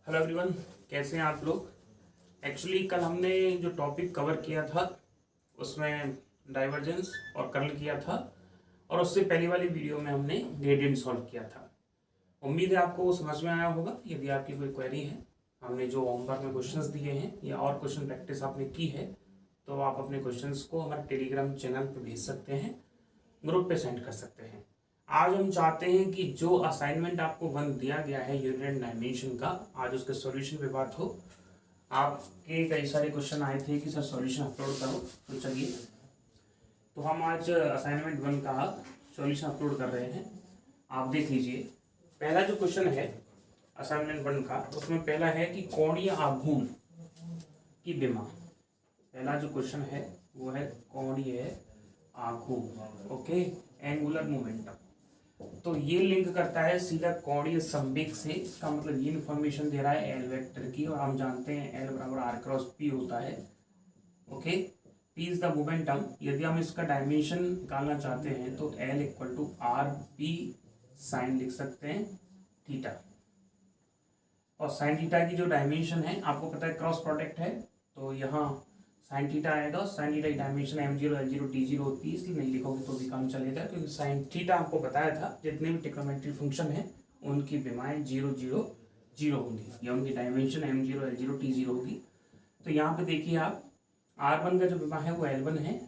Hello everyone, कैसे हैं आप लोग। एक्चुअली कल हमने जो टॉपिक कवर किया था उसमें डाइवर्जेंस और कर्ल किया था, और उससे पहली वाली वीडियो में हमने ग्रेडियंट सॉल्व किया था। उम्मीद है आपको वो समझ में आया होगा। यदि आपकी कोई क्वेरी है, हमने जो होमवर्क में क्वेश्चंस दिए हैं या और क्वेश्चन प्रैक्टिस आपने की है, तो आप अपने क्वेश्चंस को हमारे टेलीग्राम चैनल पर भेज सकते हैं, ग्रुप पे सेंड कर सकते हैं। आज हम चाहते हैं कि जो असाइनमेंट आपको वन दिया गया है यूनिट एंड डायमेंशन का, आज उसके सॉल्यूशन पे बात हो। आपके कई सारे क्वेश्चन आए थे कि सर सॉल्यूशन अपलोड करो, तो चलिए, तो हम आज असाइनमेंट वन का सॉल्यूशन अपलोड कर रहे हैं। आप देख लीजिए, पहला जो क्वेश्चन है असाइनमेंट वन का, उसमें पहला है कि कोणीय आघूर्ण की विमा। पहला जो क्वेश्चन है वो है कोणीय आघूर्ण, ओके, एंगुलर मोमेंटम। तो ये लिंक करता है सीधा कोणीय संवेग से। इसका मतलब ये इन्फॉर्मेशन दे रहा है एल वेक्टर की, और हम जानते हैं एल बराबर आर क्रॉस पी होता है, okay. P is the momentum. यदि हम इसका डायमेंशन निकालना चाहते हैं तो L equal to R P sine लिख सकते हैं थीटा, और साइन थीटा की जो डायमेंशन है आपको पता है क्रॉस प्रोडक्ट है, तो यहाँ साइन थीटा आएगा। साइन थीटा की डायमेंशन m0 l0 t0 होती है, इसलिए नहीं लिखोगे तो भी काम चलेगा, क्योंकि साइन थीटा आपको बताया था जितने भी ट्रिग्नोमेट्री फंक्शन है उनकी विमाएं 0 0 0 होंगी, या उनकी डायमेंशन m0 l0 t0 होगी। तो यहाँ पे देखिए आप, r1 का जो विमा है वो l1 है।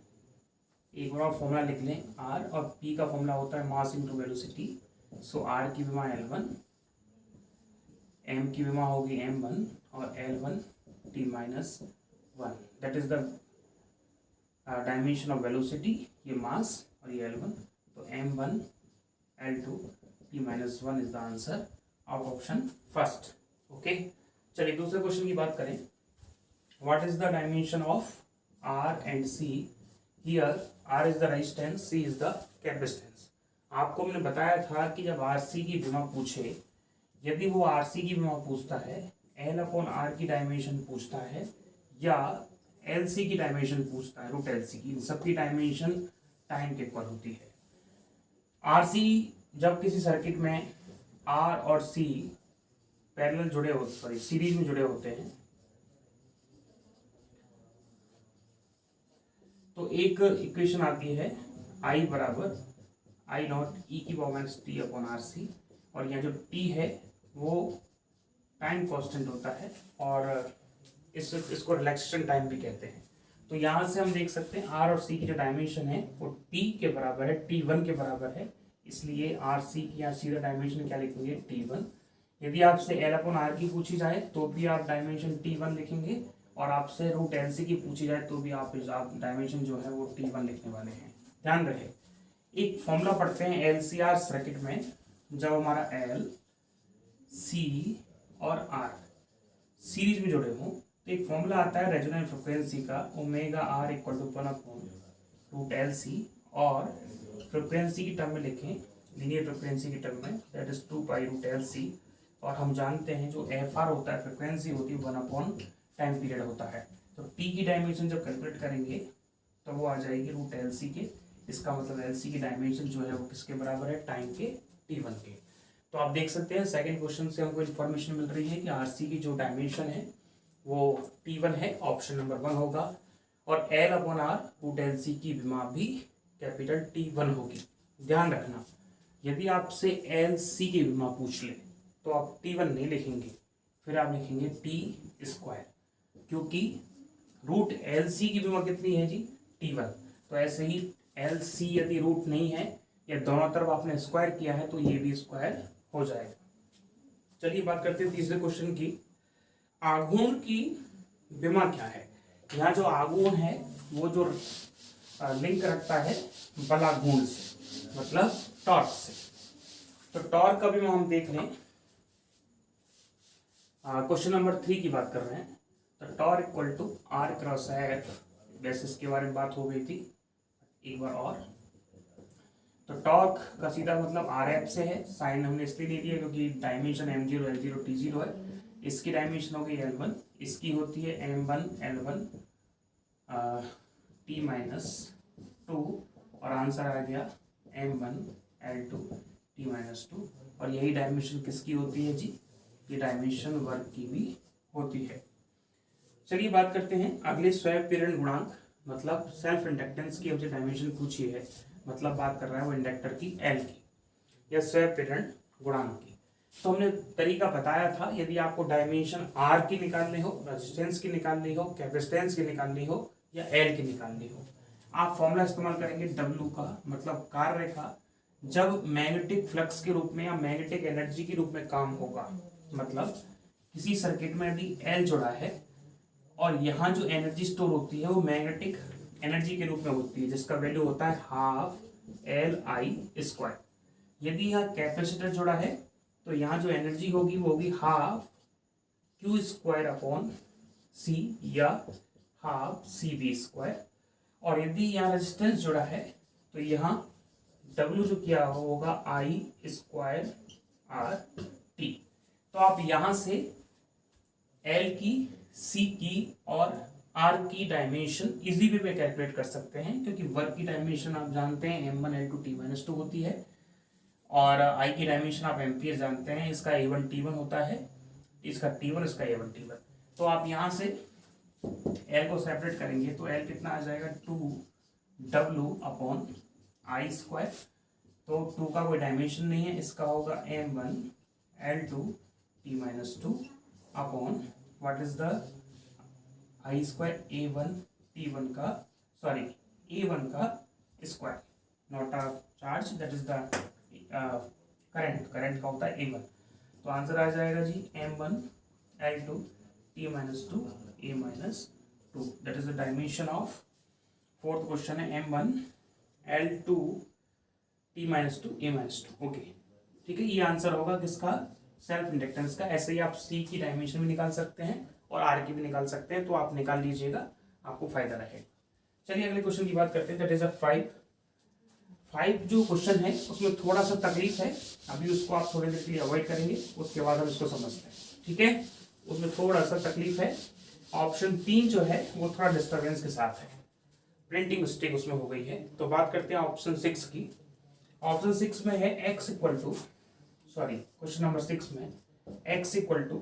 एक बार और फॉर्मूला लिख लें, r और p का फॉर्मूला होता है मास इंटू वेलोसिटी। सो r की विमा l1, m की विमा होगी m1 और l1 t minus 1, that is the dimension of velocity, ये मास और ये L1, तो m1 L2 t minus 1 is the answer of option first, okay. चलिए दूसरे क्वेश्चन की बात करें। What is the dimension of R and C? Here R is the resistance, C is the capacitance. आपको हमने बताया था कि जब RC की विमा पूछे, यदि वो RC की विमा पूछता है, L/R की डायमेंशन पूछता है, या LC की डायमेंशन पूछता है, रूट LC की, इन सबकी डायमेंशन टाइम के इक्वल होती है। RC जब किसी सर्किट में R और C पैरेलल जुड़े होते, सॉरी सीरीज में जुड़े होते हैं, तो एक इक्वेशन आती है I बराबर I नॉट ई की power minus T upon RC, और यहाँ जो T है वो टाइम कांस्टेंट होता है, और इसको रिलैक्सेशन टाइम भी कहते हैं। तो यहाँ से हम देख सकते हैं R और C की जो डायमेंशन है वो T के बराबर है, T1 के बराबर है, इसलिए RC की यहाँ सीधा डायमेंशन क्या लिखेंगे, T1। यदि आपसे L/R की पूछी जाए तो भी आप डायमेंशन T1 लिखेंगे, और आपसे रूट LC की पूछी जाए तो भी आप डायमेंशन जो है वो T1 लिखने वाले हैं। ध्यान रहे, एक फॉर्मूला पढ़ते हैं LCR सर्किट में। जब हमारा L, C और R सीरीज में जुड़े हों, तो एक फॉर्मूला आता है रेजोनेंट फ्रिक्वेंसी का, omega R equal to 1/√LC, और फ्रिक्वेंसी की टर्म में लिखें, लीनियर फ्रिक्वेंसी की टर्म में, दैट इज 2π√LC। और हम जानते हैं जो FR होता है, फ्रिक्वेंसी होती है 1/टाइम पीरियड होता है। तो T की डायमेंशन जब कैलकुलेट करेंगे तो वो आ जाएगी √LC के। इसका मतलब LC की डायमेंशन जो है वो किसके बराबर है, टाइम के, T1 के। तो आप देख सकते हैं सेकेंड क्वेश्चन से हमको इन्फॉर्मेशन मिल रही है कि RC की जो डायमेंशन है वो T1 है, ऑप्शन नंबर 1 होगा, और L/R रूट LC की विमा भी कैपिटल T1 होगी। ध्यान रखना, यदि आपसे LC की विमा पूछ ले तो आप T1 नहीं लिखेंगे, फिर आप लिखेंगे T², क्योंकि रूट LC की विमा कितनी है जी, T1। तो ऐसे ही LC यदि रूट नहीं है या दोनों तरफ आपने स्क्वायर किया है तो ये भी स्क्वायर हो जाएगा। चलिए बात करते हैं तीसरे क्वेश्चन की। आघूर्ण की विमा क्या है। यहाँ जो आघूर्ण है वो जो लिंक रखता है बलाघूर्ण से, मतलब टॉर्क से। तो टॉर्क का विमा हम देख लें, क्वेश्चन नंबर 3 की बात कर रहे हैं। तो torque equal to R cross F, वैसे इसके बारे में बात हो गई थी एक बार और। तो टॉर्क का सीधा मतलब RF से है, साइन हमने इसलिए ले लिया क्योंकि डायमेंशन m0 l0 t0 है। इसकी डायमेंशन हो गई L1, इसकी होती है m1 L1 t माइनस 2, और आंसर आ गया m1 L2 t माइनस 2, और यही डायमेंशन किसकी होती है जी, ये डायमेंशन वर्क की भी होती है। चलिए बात करते हैं अगले स्वयं प्रेरण गुणांक, मतलब सेल्फ इंडक्टेंस की हमसे डायमेंशन पूछी है, मतलब बात कर रहा है वो इंडक्टर की एल की या स्वयं प्रेरण गुणांक की। तो हमने तरीका बताया था, यदि आपको डायमेंशन आर की निकालनी हो, रेजिस्टेंस की निकालनी हो, कैपेसिटेंस की निकालनी हो या एल की निकालनी हो, आप फॉर्मूला इस्तेमाल करेंगे डब्ल्यू का, मतलब कार्य का जब मैग्नेटिक फ्लक्स के रूप में या मैग्नेटिक एनर्जी के रूप में काम होगा। मतलब किसी सर्किट में यदि एल जुड़ा है और यहाँ जो एनर्जी स्टोर होती है वो मैग्नेटिक एनर्जी के रूप में होती है, जिसका वैल्यू होता है हाफ एल आई स्क्वायर। यदि यहाँ कैपेसिटर जुड़ा है तो यहाँ जो एनर्जी होगी वो होगी हाफ क्यू स्क्वायर अपॉन सी या हाफ सी बी स्क्वायर। और यदि यहाँ रेजिस्टेंस जुड़ा है तो यहाँ W जो किया होगा आई स्क्वायर आर टी। तो आप यहाँ से L की, C की और R की डायमेंशन इजी वे में कैलकुलेट कर सकते हैं, क्योंकि वर्क की डायमेंशन आप जानते हैं m1 L2 T-2 होती है और I की डायमेंशन आप एम्पियर जानते हैं, इसका A1 T1 होता है, इसका T1, इसका A1 T1। तो आप यहाँ से L को सेपरेट करेंगे तो L कितना आ जाएगा 2W अपॉन आई स्क्वायर। तो 2 का कोई डायमेंशन नहीं है, इसका होगा m1 L2 T-2 upon what is the I square A1 T1 का, सॉरी A1 का square, not a charge, that is the current का होता है A1। तो आंसर आ जाएगा जी m1 L2 T-2 A-2, that is the dimension of, fourth question है m1 L2 T-2 A-2। Okay ठीक है, ये आंसर होगा किसका, सेल्फ इंडक्टेंस का। ऐसे ही आप C की डायमेंशन भी निकाल सकते हैं और R की भी निकाल सकते हैं, तो आप निकाल लीजिएगा, आपको फायदा रहेगा। चलिए अगले क्वेश्चन की बात करते हैं, दैट इज अ 5 जो क्वेश्चन है उसमें थोड़ा सा तकलीफ है, अभी उसको आप थोड़ी देर के लिए अवॉइड करेंगे, उसके बाद हम इसको समझते हैं, ठीक है। उसमें थोड़ा सा तकलीफ है। ऑप्शन 3 जो है वो थोड़ा डिस्टर्बेंस के साथ है, प्रिंटिंग मिस्टेक उसमें हो गई है। तो बात करते हैं ऑप्शन 6 की। ऑप्शन 6 में है x equal to, sorry question number 6 में x equal to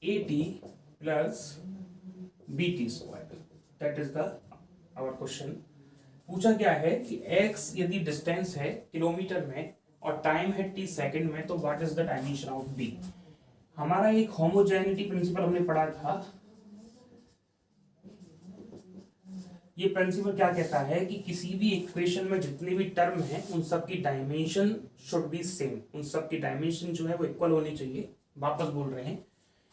AT plus BT square, that is the our question. पूछा क्या है कि x यदि डिस्टेंस है किलोमीटर में और टाइम है t सेकंड में, तो what is the dimension of b। हमारा एक होमोजेनिटी प्रिंसिपल हमने पढ़ा था। ये प्रिंसिपल क्या कहता है कि किसी भी इक्वेशन में जितने भी टर्म हैं उन सब की डायमेंशन शुड बी सेम, उन सब की डायमेंशन जो है वो इक्वल होनी चाहिए। वापस बोल रहे हैं,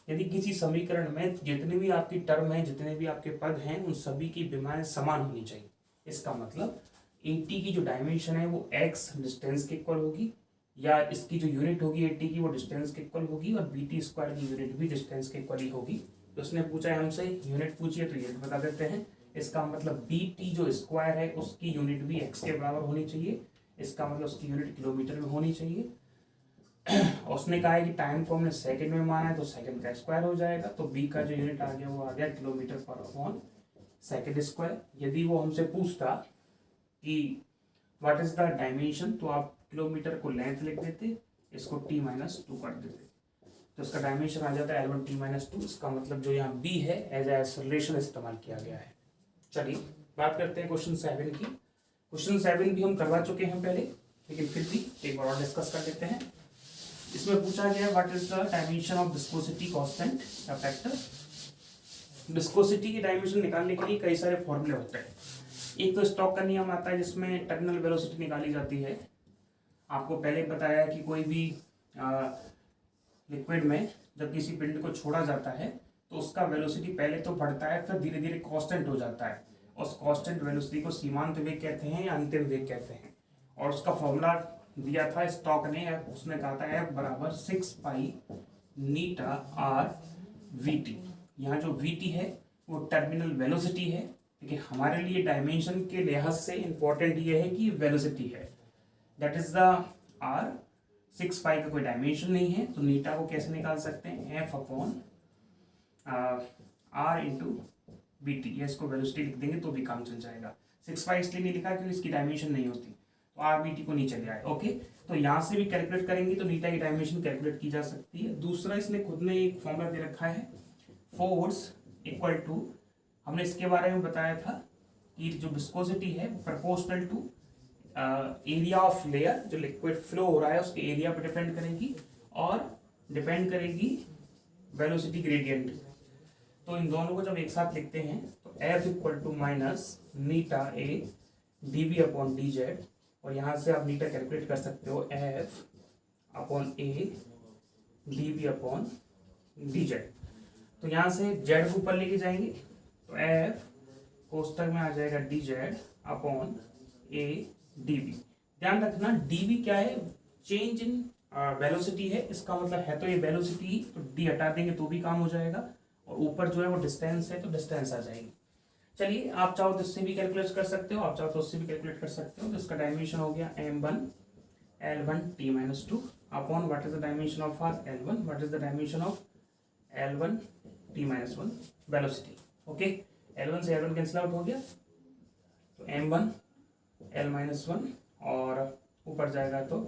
यदि किसी समीकरण में जितने भी आपकी टर्म हैं, जितने भी आपके पद हैं, उन सभी की विमाएं समान होनी चाहिए। इसका मतलब AT की जो डायमेंशन है वो x डिस्टेंस के इक्वल होगी, या इसकी जो यूनिट होगी AT की वो डिस्टेंस के इक्वल होगी, और BT स्क्वायर की यूनिट भी डिस्टेंस के इक्वल ही होगी। तो उसने पूछा है हमसे यूनिट पूछिए तो यूनिट बता देते हैं। इसका मतलब BT जो स्क्वायर है उसकी यूनिट भी x के बराबर होनी चाहिए, इसका मतलब उसकी यूनिट किलोमीटर में होनी चाहिए। उसने कहा है कि टाइम को हमने सेकंड में माना है तो सेकंड का स्क्वायर हो जाएगा, तो b का जो यूनिट आ गया वो आ गया किलोमीटर पर अपॉन सेकंड स्क्वायर। यदि वो हमसे पूछता कि व्हाट इज द डायमेंशन, तो आप किलोमीटर को लेंथ लिख देते, इसको T-2 कर देते, तो इसका डायमेंशन आ जाता है L1 T-2। इसका मतलब जो यहाँ b है एज ए एक्सेलरेशन इस्तेमाल किया गया है। चलिए बात करते हैं क्वेश्चन 7 की। क्वेश्चन 7 भी हम करवा चुके हैं पहले, लेकिन फिर भी एक बार और डिस्कस कर लेते हैं। इसमें पूछा गया what is the dimension of viscosity constant या फैक्टर। विस्कोसिटी की डायमेंशन निकालने के लिए कई सारे फॉर्मूले होते हैं। एक तो स्टोक्स का नियम आता है जिसमें टर्मिनल वेलोसिटी निकाली जाती है। आपको पहले बताया कि कोई भी लिक्विड में जब किसी पिंड को छोड़ा जाता है तो उसका वेलोसिटी पहले तो बढ़ता है, फिर धीरे धीरे कांस्टेंट हो जाता है। उस कांस्टेंट वेलोसिटी को सीमांत वेग कहते हैं या अंतिम वेग कहते हैं। और उसका फॉर्मूला दिया था स्टोक ने, उसने कहा था F बराबर 6 पाई नीटा आर VT। यहाँ जो VT है वो टर्मिनल वेलोसिटी है, क्योंकि हमारे लिए डायमेंशन के लिहाज से इंपॉर्टेंट ये है कि वेलोसिटी है, दैट इज द R। 6 पाई का कोई डायमेंशन नहीं है, तो नीटा को कैसे निकाल सकते हैं, F upon R into BT, या इसको वेलोसिटी लिख देंगे तो भी काम चल जाएगा। 6 पाई इसलिए नहीं लिखा क्योंकि इसकी डायमेंशन नहीं होती। RBT को नीचे ले आए। ओके, तो यहाँ से भी कैलकुलेट करेंगे तो नीटा की डायमेंशन कैलकुलेट की जा सकती है। दूसरा इसने खुद ने एक फॉर्मूला दे रखा है, फोर्स इक्वल टू, हमने इसके बारे में बताया था कि जो विस्कोसिटी है proportional to area of layer, जो लिक्विड फ्लो हो रहा है उसके एरिया पर डिपेंड करेगी और डिपेंड करेगी वेलोसिटी ग्रेडियंट। तो इन दोनों को जब एक साथ लिखते हैं तो F equal to minus eta A dV upon dz, और यहाँ से आप नीटा कैलकुलेट कर सकते हो F अपॉन ए dV अपॉन dz। तो यहाँ से z को ऊपर लेके जाएंगे तो F कोष्टक में आ जाएगा dz अपॉन ए dV। ध्यान रखना dV क्या है, चेंज इन वेलोसिटी है, इसका मतलब है तो ये वेलोसिटी, तो d हटा देंगे तो भी काम हो जाएगा, और ऊपर जो है वो डिस्टेंस है तो डिस्टेंस आ जाएगी। चलिए, आप चाहो तो इससे भी कैलकुलेट कर सकते हो, आप चाहो तो उससे भी कैलकुलेट कर सकते हो। तो इसका डायमेंशन हो गया m1 L1 T-2 upon what is the dimension of L1, what is the dimension of L1 T-1 velocity. Okay, L1 से L1 कैंसिल आउट हो गया तो m1 L-1 और ऊपर जाएगा तो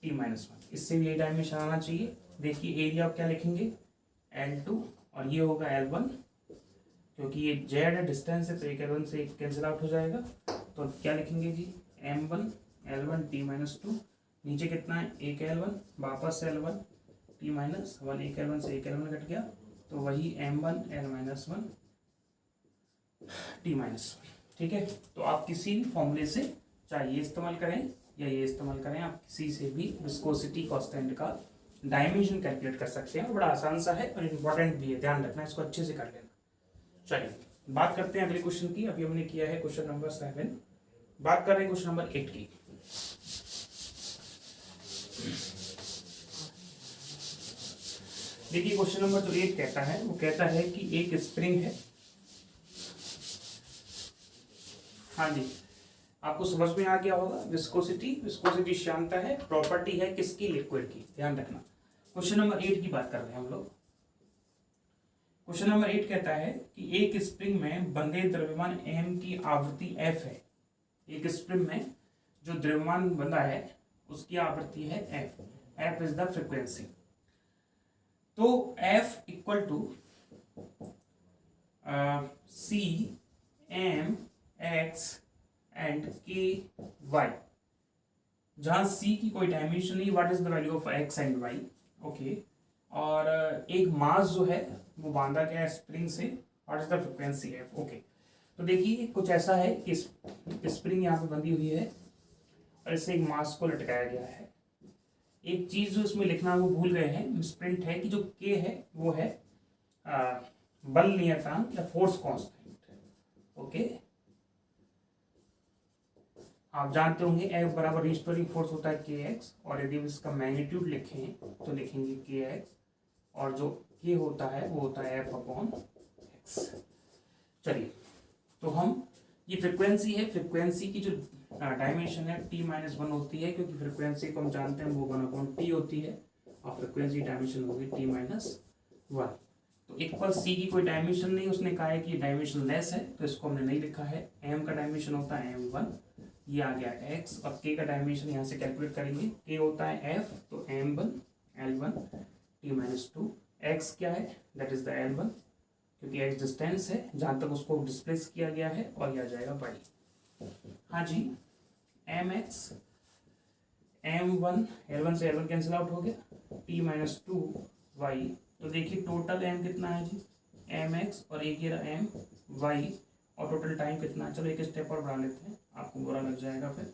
T-1, इससे भी ये डायमेंशन आना चाहिए। देखिए एरिया क्या लिखेंगे, L2 और ये होगा L1, क्योंकि ये z है, डिस्टेंस है, तो एक L1 से एक कैंसिल आउट हो जाएगा। तो क्या लिखेंगे जी, m1 L1 T-2, नीचे कितना है एक L1, वापस L1 T-1, एक L1 से एक L1 कट गया, तो वही m1 L-1 T-1। ठीक है, तो आप किसी भी फॉर्मूले से चाहे ये इस्तेमाल करें या ये इस्तेमाल करें, आप किसी से भी विस्कोसिटी कांस्टेंट का डायमेंशन कैलकुलेट कर सकते हैं। बड़ा आसान सा है और इम्पोर्टेंट भी है, ध्यान रखना, इसको अच्छे से कर लेना। चलिए बात करते हैं अगले क्वेश्चन की। अभी हमने किया है क्वेश्चन नंबर 7, बात कर रहे हैं क्वेश्चन नंबर 8 की। देखिए क्वेश्चन नंबर जो 8 कहता है वो कहता है कि एक स्प्रिंग है, हाँ जी आपको समझ में आ गया होगा, विस्कोसिटी श्यानता है, प्रॉपर्टी है किसकी, लिक्विड की। ध्यान रखना, क्वेश्चन नंबर 8 की बात कर रहे हैं हम लोग। क्वेश्चन नंबर 8 कहता है कि एक स्प्रिंग में बंधे द्रव्यमान m की आवृत्ति f है। एक स्प्रिंग में जो द्रव्यमान बंधा है उसकी आवृत्ति है f इज द फ्रीक्वेंसी। तो f equal to c m x and k y, जहां c की कोई डायमेंशन नहीं, what is the value of x and y। Okay, और एक मास जो है वो बांधा गया है स्प्रिंग से, what is the frequency f। Okay, तो देखिए कुछ ऐसा है कि स्प्रिंग यहाँ पे बंधी हुई है और इससे एक मास को लटकाया गया है। एक चीज जो इसमें लिखना वो भूल गए हैं, मिसप्रिंट है कि जो k है वो है बल नियतांक या फोर्स कांस्टेंट। ओके, आप जानते होंगे F बराबर रिस्टोरिंग फोर्स होता है kx, और यदि इसका मैग्नीट्यूड लिखें तो लिखेंगे kx, और जो k होता है वो होता है F अपॉन x। चलिए, तो हम ये फ्रीक्वेंसी है, फ्रीक्वेंसी की जो डायमेंशन है T-1 होती है, क्योंकि फ्रीक्वेंसी को हम जानते हैं वो 1 अपॉन t होती है, और फ्रीक्वेंसी डायमेंशन होगी T-1। तो इक्वल c की कोई डायमेंशन नहीं, उसने कहा है कि डायमेंशन लेस है, तो इसको हमने नहीं लिखा है। m का डायमेंशन होता है m1, ये आ गया x, और k का डायमेंशन यहाँ से कैलकुलेट करेंगे, k होता है f, तो m1 L1 T-2, x क्या है, दैट इज द L1, क्योंकि x डिस्टेंस है जहाँ तक उसको डिस्प्लेस किया गया है, और यह आ जाएगा y। हाँ जी, mx m1 L1 से L1 कैंसिल आउट हो गया, T-2 y। तो देखिए टोटल m कितना है जी, mx और एक ये रहा my, और टोटल टाइम कितना है। चलो एक स्टेप और बढ़ा लेते हैं, आपको बुरा लग जाएगा फिर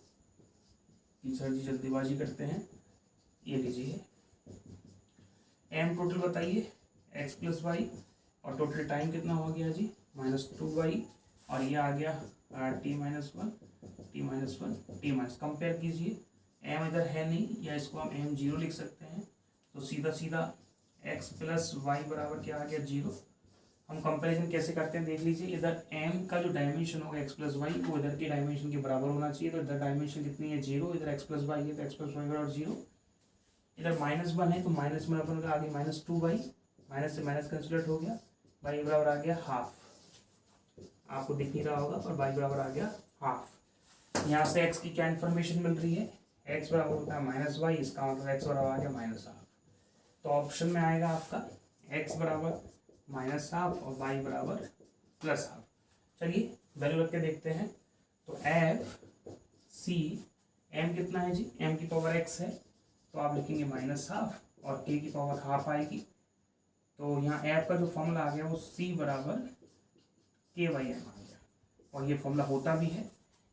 कि सर जी जल्दीबाजी करते हैं। ये लीजिए m टोटल बताइए x प्लस वाई, और टोटल टाइम कितना हो गया जी -2y, और ये आ गया T-1 कंपेयर कीजिए, m इधर है नहीं, या इसको हम m0 लिख सकते हैं, तो सीधा सीधा x प्लस वाई बराबर क्या आ गया 0। हम कंपैरिजन कैसे करते हैं देख लीजिए, इधर m का जो डायमेंशन होगा x प्लस वाई वो इधर के डायमेंशन के बराबर होना चाहिए, तो इधर डायमेंशन कितनी है 0, इधर x प्लस वाई है तो x प्लस वाई बराबर 0, इधर -1 है तो -1 अपन का आगे -2y, माइनस से माइनस कैंसिलेट हो गया, y बराबर आ गया हाफ, आपको दिख नहीं रहा होगा पर y बराबर आ गया हाफ। यहाँ से x की क्या इन्फॉर्मेशन मिल रही है, x बराबर होता है -y, इसका मतलब x बराबर आ गया -हाफ। तो ऑप्शन में आएगा आपका x बराबर -हाफ और y बराबर +हाफ। चलिए वैल्यू रख के देखते हैं। तो एफ सी m कितना है जी, m की पावर x है, तो आप लिखेंगे -हाफ और k की पावर हाफ आएगी। तो यहाँ f का जो फॉर्मूला आ गया वो c बराबर k/m आ गया, और ये फॉर्मूला होता भी है।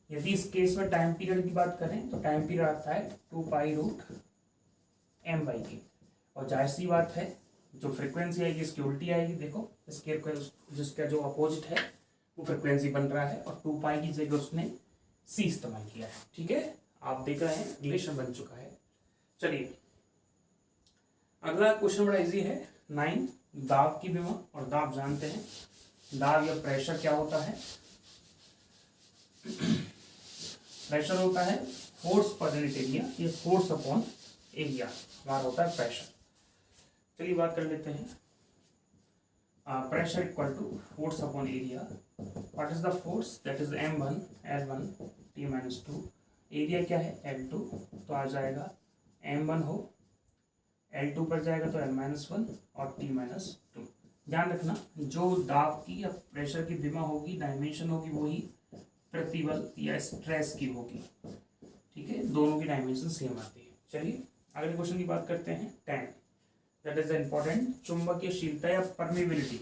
यदि इस केस में टाइम पीरियड की बात करें तो टाइम पीरियड आता है 2π√m/k, और जाहिर सी बात है जो फ्रीक्वेंसी आएगी इसकी उल्टी आएगी। देखो इसके जिसका जो अपोजिट है वो फ्रीक्वेंसी बन रहा है, और 2π की जगह उसने c इस्तेमाल किया है। ठीक है, आप देख रहे हैं रिलेशन बन चुका है। चलिए अगला क्वेश्चन बड़ा इजी है। 9 दाब की विमा, और दाब जानते हैं दाब या प्रेशर क्या होता है। प्रेशर होता है फोर्स पर यूनिट एरिया, ये फोर्स अपॉन एरिया हमारा होता है प्रेशर। चलिए बात कर लेते हैं। Pressure equal to force upon area. What is the force, that is m1 L1 T-2। Area क्या है L2, तो आ जाएगा m1 हो L2 पर जाएगा तो L-1 और T-2। ध्यान रखना जो दाब की या प्रेशर की विमा होगी, डायमेंशन होगी, वही प्रतिबल या स्ट्रेस की होगी। ठीक है, दोनों की डायमेंशन सेम आती है। चलिए अगले क्वेश्चन की बात करते हैं। 10 दैट इज इंपॉर्टेंट, चुंबकीयशीलता या परमिबिलिटी।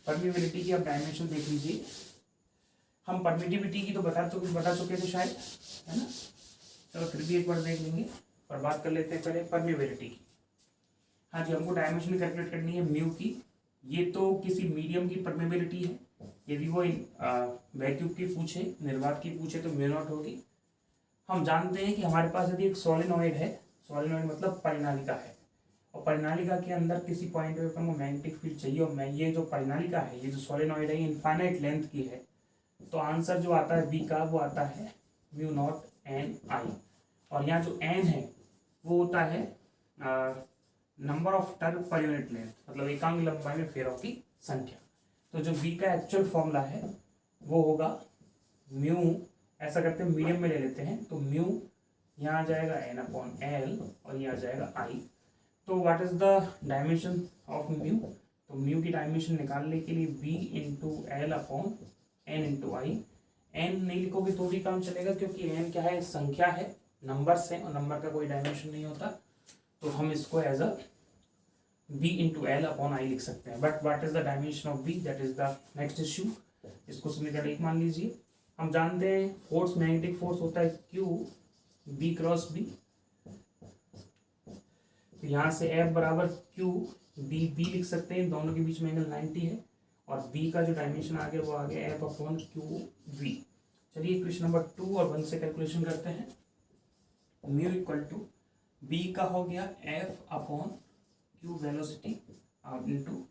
परमिबिलिटी की आप डायमेंशन देख लीजिए। हम परमिटिविटी की तो बता चुके थे शायद, है ना। चलो फिर भी एक बार देख लेंगे, और बात कर लेते हैं पहले परमिबिलिटी की। हाँ जी, हमको डायमेंशन कैलकुलेट करनी है म्यू की। ये तो किसी मीडियम की परमिबिलिटी है। यदि वो वैक्यूम की पूछे, निर्वात की पूछे तो म्यू नॉट होगी। हम जानते हैं कि हमारे पास यदि एक सोलेनॉइड है, सोलेनॉइड मतलब परिनालिका है, और परिनालिका के अंदर किसी पॉइंट पे अपन को मैग्नेटिक फील्ड चाहिए, और ये जो परिनालिका है, ये जो सोलेनॉइड है, ये इनफाइनाइट लेंथ की है, तो आंसर जो आता है बी का वो आता है म्यू नॉट एन आई। और यहाँ जो एन है वो होता है number of turn per unit length, मतलब एकांक लंबाई में फेरों की संख्या। तो जो बी का एक्चुअल फॉर्मूला है वो होगा म्यू, ऐसा करते हैं मीडियम में ले लेते हैं, तो म्यू यहाँ आ जाएगा n/L और ये आ जाएगा I। तो what is the dimension of mu, तो म्यू की डायमेंशन निकालने के लिए b × L/n × I। n नहीं लिखोगे तो भी काम चलेगा, क्योंकि n क्या है, संख्या है, नंबर्स है, और नंबर का कोई डायमेंशन नहीं होता, तो हम इसको एज अ b × L/I लिख सकते हैं। But what is the dimension of b, that is the next issue. इसको समीकरण 1 मान लीजिए। हम जानते हैं फोर्स, मैग्नेटिक फोर्स होता है Q B × B। तो यहाँ से F बराबर Q B लिख सकते हैं, दोनों के बीच में एंगल 90 है, और B का जो डायमेंशन आ गया वो आ गया F/QV। चलिए क्वेश्चन नंबर 2 और 1 से कैलकुलेशन करते हैं। म्यू इक्वल टू B का हो गया F/Q वेलोसिटी इंटू,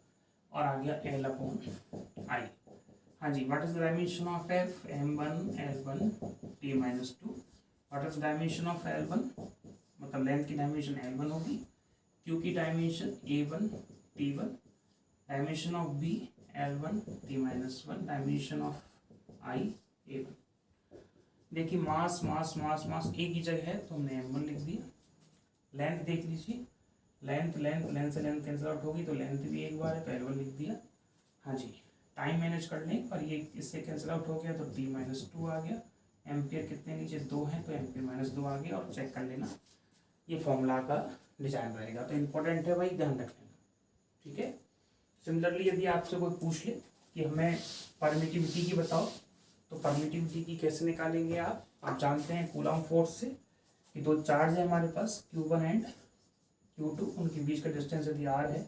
और आ गया L/I। हाँ जी, what is the dimension of F, m1 L1 T-2। What is the dimension of L1, मतलब लेंथ की डायमेंशन L1 होगी, Q की dimension A1 T1, dimension of B L1 T-1, dimension of I A1। देखिए मास मास मास मास एक ही जगह है, तो हमने m1 लिख दिया। लेंथ देख लीजिए, लेंथ से लेंथ कैंसिल आउट होगी, तो लेंथ भी एक बार है, तो L1 लिख दिया। हाँ जी, टाइम मैनेज कर लें, और ये इससे कैंसिल आउट हो गया, तो T-2 आ गया। एम्पियर कितने नीचे 2 हैं, तो एम्पियर-2 आ गया, और चेक कर लेना, ये फॉर्मूला का डिजाइन रहेगा। तो इम्पोर्टेंट है भाई, ध्यान रख लेना। ठीक है, सिमिलरली यदि आपसे कोई पूछ ले कि हमें परमिटिविटी की बताओ, तो परमिटिविटी की कैसे निकालेंगे आप जानते हैं कूलम फोर्स से, कि दो चार्ज है हमारे पास Q1 एंड Q2, उनके बीच का डिस्टेंस यदि r है,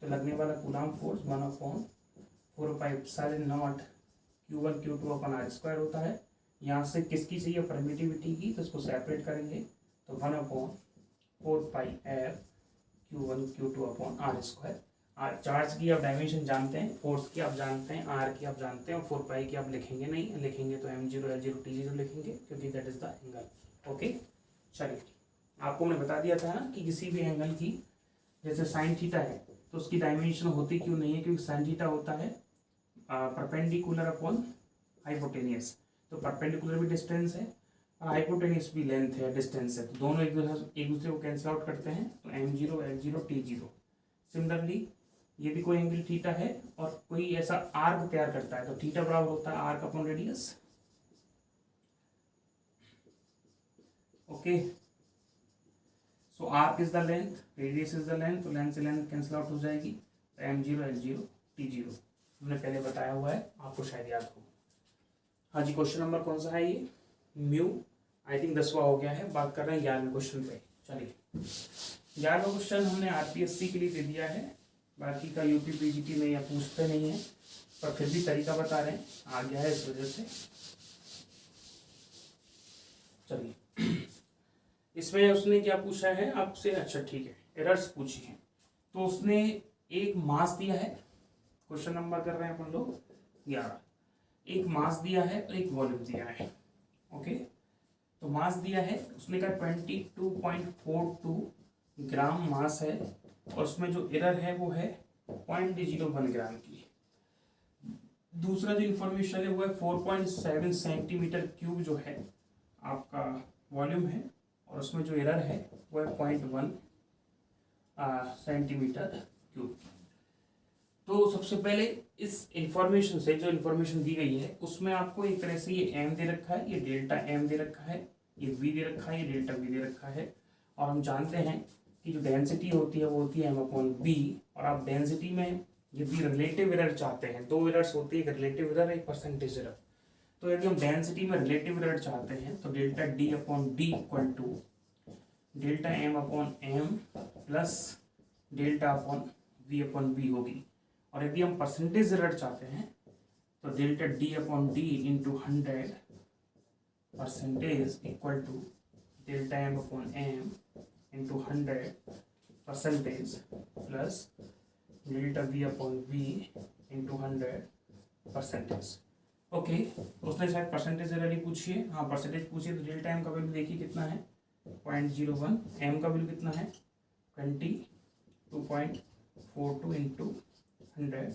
तो लगने वाला कूलम फोर्स 1/4πε0 Q1 Q2/r² होता है। यहाँ से किसकी चाहिए परमिटिविटी की, तो इसको सेपरेट करेंगे, तो 1/4πf Q1 Q2/r²। चार्ज की आप डायमेंशन जानते हैं, फोर्स की आप जानते हैं, आर की आप जानते हैं, और 4π की आप लिखेंगे नहीं, लिखेंगे तो m0 L0 T0 लिखेंगे, क्योंकि that is the angle. Okay, चलिए आपको मैंने बता दिया था ना कि किसी भी एंगल की, जैसे साइन थीटा है, तो उसकी डायमेंशन होती क्यों नहीं है, क्योंकि साइन थीटा होता है परपेंडिकुलर अपॉन हाइपोटेनियस। तो परपेंडिकुलर भी डिस्टेंस है और हाइपोटेन्यूस भी लेंथ है, डिस्टेंस है, तो दोनों एक दूसरे को कैंसिल आउट करते हैं, तो m0 l0 t0। सिमिलरली ये भी कोई एंगल थीटा है और कोई ऐसा आर्क तैयार करता है, तो थीटा बराबर होता है arc upon radius. Okay, so arc is the length, radius is the length, तो लेंथ से लेंथ कैंसिल आउट हो जाएगी, तो m0 l0 t0 हमने पहले बताया हुआ है, आपको शायद याद हो। हाँ जी, क्वेश्चन नंबर कौन सा है ये, म्यू, आई थिंक 10वां हो गया है, बात कर रहे हैं 11वें क्वेश्चन पे। चलिए 11वां क्वेश्चन हमने आरपीएससी के लिए दे दिया है, बाकी का यूपी पीजीटी में या पूछते नहीं है, पर फिर भी तरीका बता रहे हैं, आ गया है इस वजह से। चलिए इसमें उसने क्या पूछा है आपसे, अच्छा ठीक है, एरर्स पूछी है। तो उसने एक मास दिया है, क्वेश्चन नंबर कर रहे हैं अपन लोग 11, एक मास दिया है और एक वॉल्यूम दिया है। ओके, तो मास दिया है, उसने कहा 22.42 ग्राम मास है और उसमें जो एरर है वो है 0.01 ग्राम की। दूसरा जो इंफॉर्मेशन है वो है 4.7 सेंटीमीटर क्यूब जो है आपका वॉल्यूम है और उसमें जो एरर है वो है 0.1 सेंटीमीटर क्यूब। तो सबसे पहले इस इंफॉर्मेशन से, जो इंफॉर्मेशन दी गई है उसमें आपको एक तरह से ये m दे रखा है, ये डेल्टा m दे रखा है, ये v दे रखा है, ये डेल्टा v दे रखा है, और हम जानते हैं कि जो डेंसिटी होती है वो होती है m/b, और आप डेंसिटी में यदि रिलेटिव एरर चाहते हैं, दो एरर्स होती है, एक रिलेटिव एरर, एक परसेंटेज एरर। तो यदि हम डेंसिटी में रिलेटिव एरर चाहते हैं तो delta d/d equal to delta m/m plus delta v/b होगी, और यदि हम परसेंटेज एरर चाहते हैं तो delta d/d into 100 percentage equal to delta m/m into 100 percentage plus delta v/v into 100 percentage. Okay, उसने शायद परसेंटेज एरर ही पूछी है, हाँ परसेंटेज पूछी है, तो डेल्टा m का वैल्यू देखिए कितना है 0.01, m का वैल्यू कितना है 22.42 into 100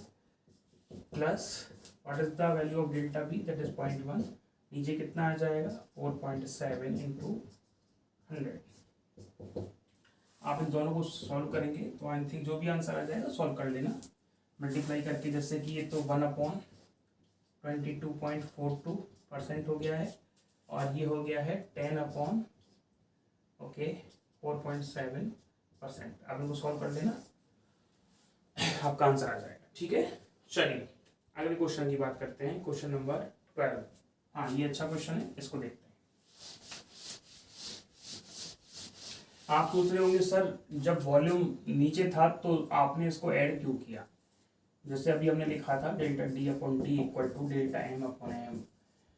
plus what is the value of delta v, that is 0.1, नीचे कितना आ जाएगा 4.7 इंटू 100। आप इन दोनों को सॉल्व करेंगे तो आई थिंक जो भी आंसर आ जाएगा सॉल्व कर लेना, मल्टीप्लाई करके, जैसे कि ये तो 1/22.42% हो गया है और ये हो गया है 10/4.7%। आप इनको सॉल्व कर लेना, आपका आंसर आ जाएगा। ठीक है, चलिए अगले क्वेश्चन की बात करते हैं, क्वेश्चन नंबर 12। हाँ ये अच्छा क्वेश्चन है, इसको देखते हैं। आप सोच रहे होंगे सर जब वॉल्यूम नीचे था तो आपने इसको ऐड क्यों किया, जैसे अभी हमने लिखा था delta d/d equal to delta m/m,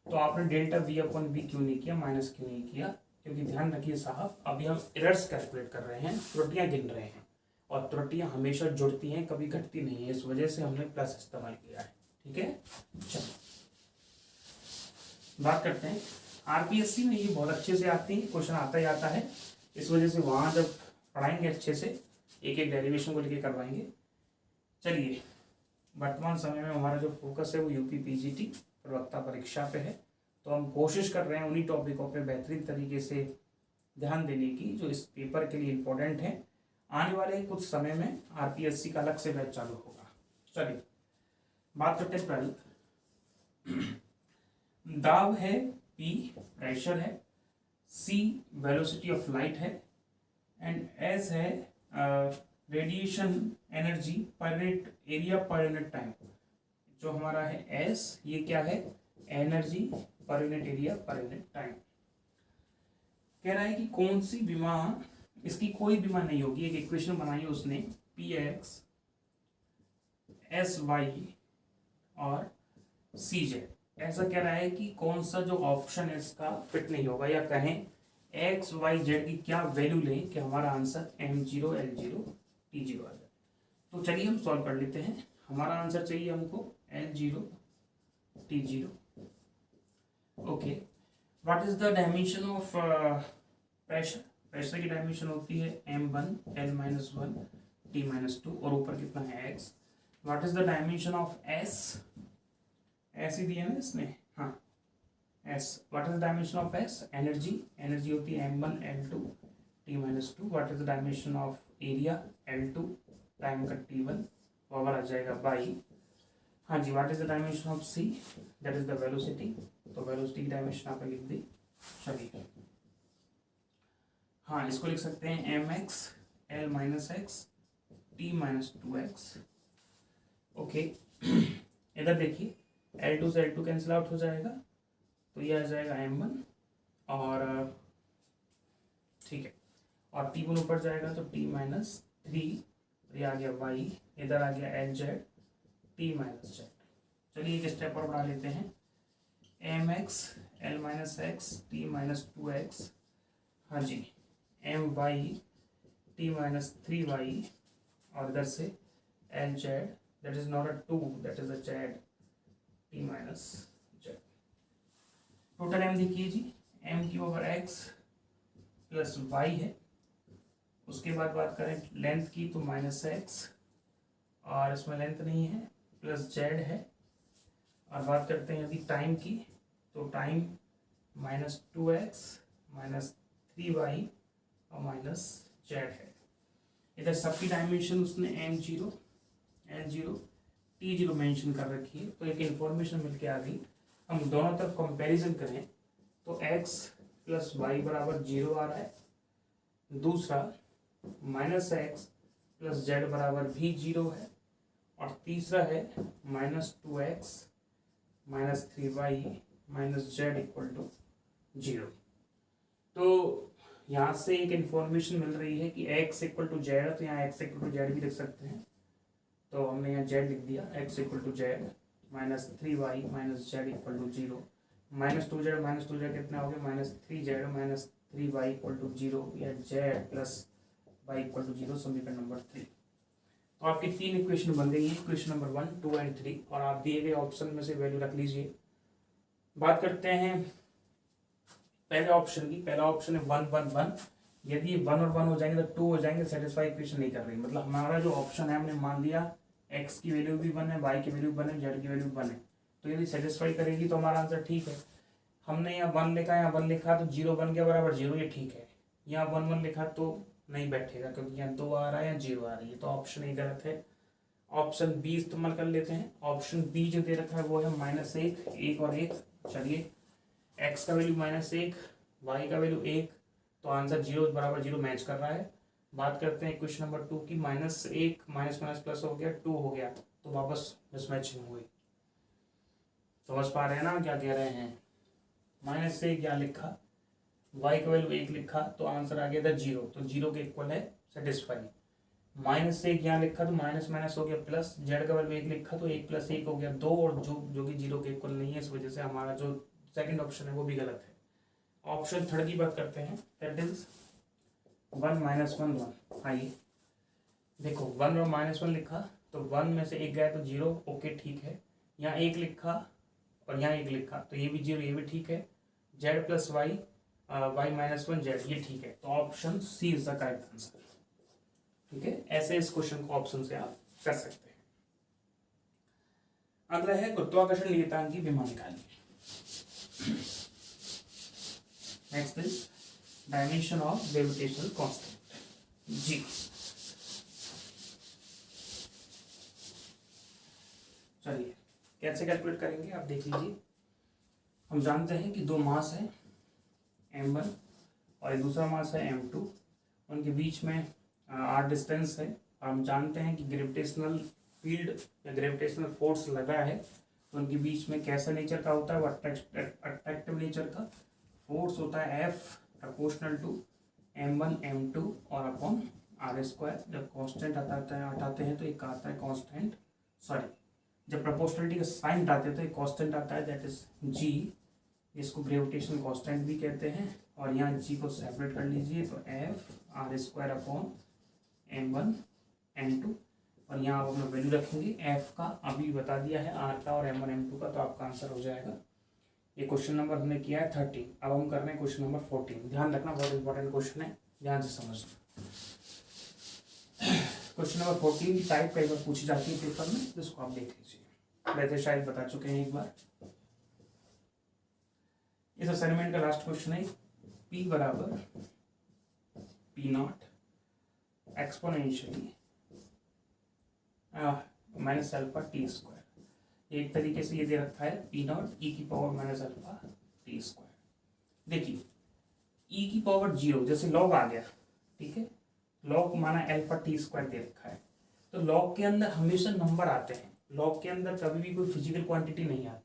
तो आपने डेल्टा v/v क्यों नहीं किया, माइनस क्यों नहीं किया, क्योंकि ध्यान रखिए साहब अभी हम एरर्स कैलकुलेट कर रहे हैं, त्रुटियां गिन रहे हैं, और त्रुटियां हमेशा जुड़ती हैं, कभी घटती नहीं है, इस वजह से हमने प्लस इस्तेमाल किया है। ठीक है, चलो बात करते हैं। आरपीएससी में ये बहुत अच्छे से आती है, क्वेश्चन आता ही आता है, इस वजह से वहाँ जब पढ़ाएंगे अच्छे से एक एक डेरिवेशन को लेके करवाएंगे। चलिए वर्तमान समय में हमारा जो फोकस है वो यूपी पीजीटी प्रवक्ता परीक्षा पे है, तो हम कोशिश कर रहे हैं उन्हीं टॉपिकों पे बेहतरीन तरीके से ध्यान देने की जो इस पेपर के लिए इम्पोर्टेंट है। आने वाले कुछ समय में आरपीएससी का अलग से बैच चालू होगा। चलिए बात करते हैं 12। दाब है P, प्रेशर है, C वेलोसिटी ऑफ लाइट है, एंड S है रेडिएशन एनर्जी पर unit area per unit time. जो हमारा है S, ये क्या है, एनर्जी पर unit area per unit time. कह रहा है कि कौन सी विमा, इसकी कोई विमा नहीं होगी, एक इक्वेशन बनाई है उसने Px Sy और Cz। ऐसा कह रहा है कि कौन सा जो ऑप्शन है इसका फिट नहीं होगा, या कहें एक्स वाई जेड की क्या वैल्यू लें कि हमारा आंसर m0 l0 t0 आ जाए। तो चलिए हम सॉल्व कर लेते हैं। हमारा आंसर चाहिए हमको l0 t0। Okay, what is the dimension of pressure, pressure की डायमेंशन होती है m1 l-1 t-2, और ऊपर कितना है x। What is the dimension of s, ऐसी दिया ना इसने, हाँ S, what is the dimension of S? Energy, energy होती है m1 l2 t minus 2। What is the dimension of area? l2 time का t1 पावर आ जाएगा बाई, हाँ जी, what is the dimension of c? That is the velocity. तो velocity की dimension आपने लिख दी। चलिए हाँ, इसको लिख सकते हैं mx l minus x t minus 2x। Okay, इधर देखिए L2 से L2 कैंसिल आउट हो जाएगा, तो ये आ जाएगा m1 और ठीक है, और t1 ऊपर जाएगा तो t माइनस 3, ये आ गया y, इधर आ गया L Z t minus Z. चलिए एक स्टेप और बढ़ा लेते हैं, mx l minus x t minus 2x, हाँ जी, my t माइनस 3y, और इधर से L Z that is not a 2, that is a Z t minus Z. Total m देखिए जी, m की पावर x प्लस y है। उसके बाद बात करें लेंथ की तो माइनस x, और इसमें लेंथ नहीं है, प्लस z है। और बात करते हैं यदि टाइम की, तो time minus 2x minus 3y और माइनस z है। इधर सबकी डायमेंशन उसने m0 l0 t0 मेंशन कर रखी है, तो एक इन्फॉर्मेशन मिल के आ गई। हम दोनों तरफ कंपैरिजन करें तो x प्लस वाई बराबर 0 आ रहा है, दूसरा माइनस एक्स प्लस जेड बराबर भी 0 है, और तीसरा है minus 2x minus 3y minus Z equal to 0। तो यहाँ से एक इन्फॉर्मेशन मिल रही है कि x इक्वल टू जेड, तो यहाँ x इक्वल टू जेड भी लिख सकते हैं, तो हमने यहाँ जेड लिख दिया, x equal to Z minus 3y minus Z equal to 0, minus 2z कितना हो गया, minus 3z minus 3y equal to 0, या Z plus y equal to 0, समीकरण नंबर 3। तो आपकी 3 इक्वेशन बन गई है, इक्वेशन नंबर 1, 2 एंड 3, और आप दिए गए ऑप्शन में से वैल्यू रख लीजिए। बात करते हैं पहले ऑप्शन की। पहला ऑप्शन है 1 1 1, यदि 1 और 1 हो जाएंगे तो 2 हो जाएंगे, सेटिस्फाई इक्वेशन नहीं कर रही। मतलब हमारा जो ऑप्शन है हमने मान लिया x की वैल्यू भी 1 है, y की वैल्यू 1 है, z की वैल्यू 1 है, तो यदि सेटिस्फाई करेगी तो हमारा आंसर ठीक है। हमने यहाँ 1 लिखा, यहाँ 1 लिखा तो 0 1 के बराबर 0, ये ठीक है। यहाँ 1 1 लिखा तो नहीं बैठेगा, क्योंकि यहाँ 2 आ रहा है या 0 आ रही है, तो ऑप्शन ही गलत है। ऑप्शन बी इस्तेमाल कर लेते हैं। ऑप्शन बी जो दे रखा है वो है -1, 1 और 1। चलिए x का वैल्यू -1, y का वैल्यू 1, तो आंसर 0 बराबर 0 मैच कर रहा है। बात करते हैं क्वेश्चन नंबर 2 की। -1 माइनस माइनस प्लस हो गया, 2 हो गया, तो वापस मिसमैचिंग हुई। समझ पा रहे हैं ना क्या कह रहे हैं? -1 यहाँ लिखा, y का वैल्यू 1 लिखा, तो आंसर आ गया था 0, तो 0 के इक्वल है, सेटिस्फाई। -1 यहाँ लिखा तो माइनस माइनस हो गया प्लस, जेड का वैल्यू 1 लिखा तो 1 + 1 हो गया 2, और जो कि 0 के इक्वल नहीं है, इस वजह से हमारा जो सेकंड ऑप्शन है वो भी गलत है। ऑप्शन थर्ड की बात करते हैं, दैट इज 1 - 1 1। आइए देखो 1 और -1 लिखा, तो 1 में से 1 गया तो 0, ओके ठीक है। यहाँ 1 लिखा और यहाँ 1 लिखा, तो ये भी 0, ये भी ठीक है। Z plus Y, y -1 Z, ये ठीक है। तो option C is the correct answer. ठीक है, ऐसे इस क्वेश्चन को ऑप्शन से आप कर सकते हैं। अगला है गुरुत्वाकर्षण नियतांक की विमा निकालिए। Next is dimension of gravitational constant जी। चलिए कैसे कैलकुलेट करेंगे आप देख लीजिए। हम जानते हैं कि दो मास है m1 और एक दूसरा मास है m2, उनके बीच में r डिस्टेंस है, और हम जानते हैं कि ग्रेविटेशनल फील्ड या ग्रेविटेशनल फोर्स लगा है, तो उनके बीच में कैसा नेचर का होता है, वो अट्रैक्टिव नेचर का फोर्स होता है F proportional to m1 m2 और अपॉन r²। जब कांस्टेंट हटाते हैं तो एक आता है कांस्टेंट, सॉरी जब प्रोपोर्शनलिटी का साइन हटाते हैं तो एक कांस्टेंट आता है, दैट इज g, जिसको ग्रेविटेशनल कांस्टेंट भी कहते हैं। और यहाँ g को सेपरेट कर लीजिए, तो F r² upon m1 m2, और यहाँ आप अपना वैल्यू रखेंगे f का, अभी बता दिया है r का और m1 m2 का, तो आपका आंसर हो जाएगा। ये क्वेश्चन नंबर हमने किया है 13। अब हम कर रहे हैं क्वेश्चन नंबर 14। ध्यान रखना, बहुत इंपॉर्टेंट क्वेश्चन है, ध्यान से समझना। क्वेश्चन नंबर 14 टाइप कई बार पूछी जाती है पेपर में, जिसको आप देख लीजिए। वैसे शायद बता चुके हैं एक बार। इस असाइनमेंट का लास्ट क्वेश्चन है p बराबर p not exponentially minus alpha T square. एक तरीके से ये दे रखा है p नॉट e की power minus alpha T square. देखिए e की पावर 0 जैसे लॉग आ गया, ठीक है, लॉग माना अल्फा टी स्क्वायर दे रखा है, तो लॉग के अंदर हमेशा नंबर आते हैं, लॉग के अंदर कभी भी कोई फिजिकल क्वांटिटी नहीं आती।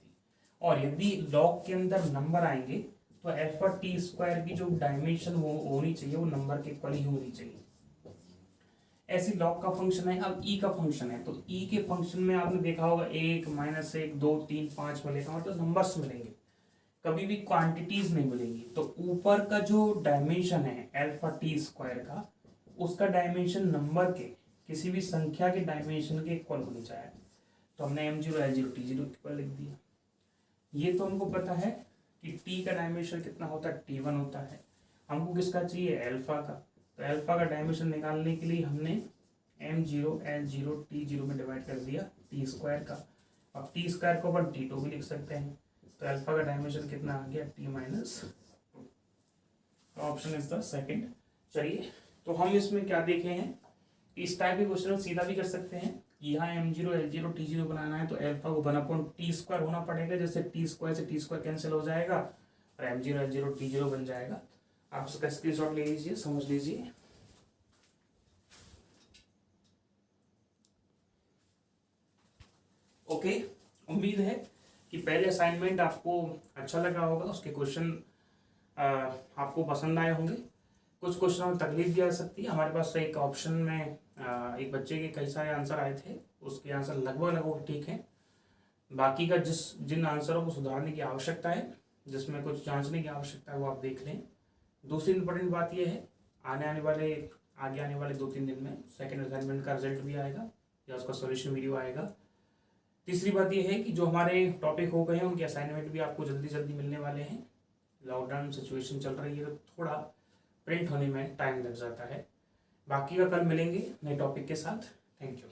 और यदि लॉग के अंदर नंबर आएंगे तो अल्फा टी स्क्वायर की जो डायमेंशन वो होनी चाहिए वो नंबर के इक्वल ही होनी चाहिए। ऐसी लॉग का फंक्शन है। अब ई का फंक्शन है, तो ई के फंक्शन में आपने देखा होगा 1 -1 2 3 5 मिलेगा, मतलब नंबर्स मिलेंगे, कभी भी क्वांटिटीज नहीं मिलेंगी। तो ऊपर का जो डायमेंशन है अल्फा टी स्क्वायर का, उसका डायमेंशन नंबर के किसी भी संख्या के डायमेंशन के इक्वल होनी चाहिए। तो हमने m0 l0 t0 इक्वल लिख दिया। ये तो हमको पता है कि t का डायमेंशन कितना होता है, t1 होता है। हमको किसका चाहिए, अल्फा का। तो अल्फा का डायमेंशन निकालने के लिए हमने m0 l0 t0 में डिवाइड कर दिया टी स्क्वायर का। अब टी स्क्वायर को अपन t2 भी लिख सकते हैं। तो अल्फा का डायमेंशन कितना आ गया, t-2। Option is the second. चलिए, तो हम इसमें क्या देखे हैं, इस टाइप के क्वेश्चन सीधा भी कर सकते हैं। यहाँ m0 l0 t0 बनाना है तो अल्फा को 1/t स्क्वायर होना पड़ेगा, जैसे टी स्क्वायर से टी स्क्वायर कैंसिल हो जाएगा और m0 l0 t0 बन जाएगा। आप उसका स्क्रीनशॉट ले लीजिए, समझ लीजिए। ओके, उम्मीद है कि पहले असाइनमेंट आपको अच्छा लगा होगा, उसके क्वेश्चन आपको पसंद आए होंगे। कुछ क्वेश्चन में तकलीफ भी आ सकती है। हमारे पास एक ऑप्शन में एक बच्चे के कई सारे आंसर आए थे, उसके आंसर लगभग ठीक हैं। बाकी का जिन आंसरों को सुधारने की आवश्यकता है, जिसमें कुछ जांचने की आवश्यकता है, वो आप देख लें। दूसरी इंपॉर्टेंट बात यह है, आगे आने वाले 2-3 दिन में सेकेंड असाइनमेंट का रिजल्ट भी आएगा या उसका सॉल्यूशन वीडियो आएगा। तीसरी बात यह है कि जो हमारे टॉपिक हो गए हैं उनके असाइनमेंट भी आपको जल्दी मिलने वाले हैं। लॉकडाउन सिचुएशन चल रही है तो थोड़ा प्रिंट होने में टाइम लग जाता है। बाकी का कल मिलेंगे नए टॉपिक के साथ। Thank you.